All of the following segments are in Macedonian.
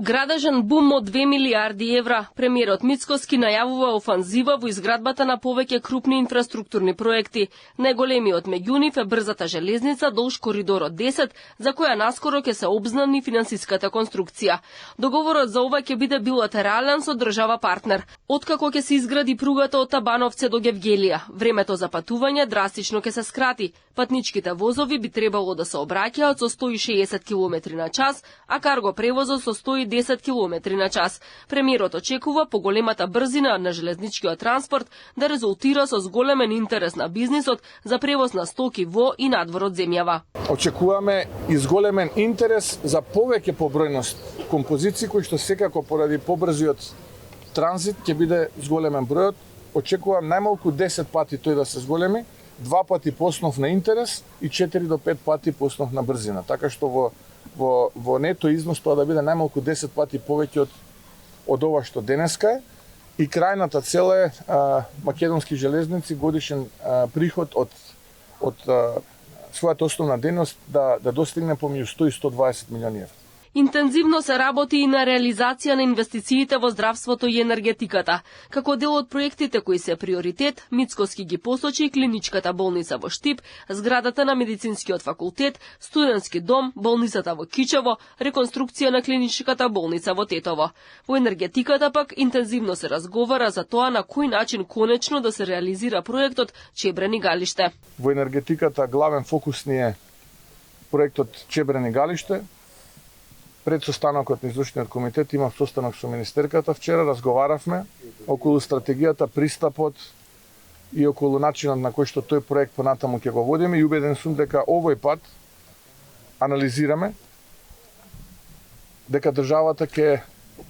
Градежен бум од 2 милиарди евра. Премиерот Мицкоски најавува офанзива во изградбата на повеќе крупни инфраструктурни проекти. Најголемиот меѓу нив е брзата железница долж коридорот 10, за која наскоро ќе се обзнани финансиската конструкција. Договорот за ова ќе биде билатерален со држава партнер. Откако ќе се изгради пругата од Табановце до Гевгелија, времето за патување драстично ќе се скрати. Патничките возови би требало да се обраќаат со 160 км на час, а карго превозот со 110 км на час. Премиерот очекува поголемата брзина на железничкиот транспорт да резултира со зголемен интерес на бизнисот за превоз на стоки во и надвор од земјава. Очекуваме изголемен интерес за повеќе побројност композиции кои што секако поради побрзиот транзит ќе биде зголемен бројот. Очекувам најмалку 10 пати тој да се зголеми, 2 пати по основ на интерес и 4 до 5 пати по основ на брзина. Така што во нето износ тоа да биде најмалку 10 пати повеќе од ова што денеска е. И крајната цел е македонски железници годишен приход од својата основна дејност да достигне помеѓу 100 и 120 милиони евра. Интензивно се работи и на реализација на инвестициите во здравството и енергетиката. Како дел од проектите кои се приоритет, Мицкоски ги посочи клиничката болница во Штип, зградата на медицинскиот факултет, студентски дом, болницата во Кичево, реконструкција на клиничката болница во Тетово. Во енергетиката пак интензивно се разговара за тоа на кој начин конечно да се реализира проектот Чебрен и Галиште. Во енергетиката главен фокус ни е проектот Чебрен и Галиште. Пред состанокот на извршниот комитет имав состанок со министерката вчера, разговаравме околу стратегијата, пристапот и околу начинот на кој што тој проект понатаму ќе го водиме и убеден сум дека овој пат анализираме дека државата ќе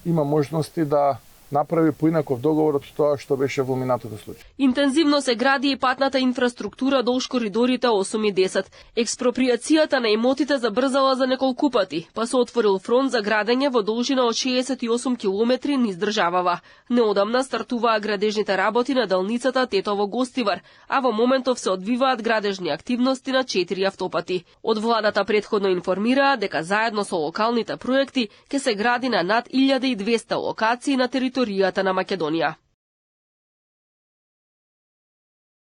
има можности да направи поинаков договор од тоа што беше во минатото случај. Интензивно се гради и патната инфраструктура долж коридорите 8 и 10. Експроприацијата на имотите забрзала за неколку пати, па се отворил фронт за градење во должина од 68 км низ државава. Неодамна стартуваа градежните работи на делницата Тетово-Гостивар, а во моментов се одвиваат градежни активности на 4 автопати. Од владата претходно информираа дека заедно со локалните проекти ќе се гради на над 1200 локации на територијата на Македонија.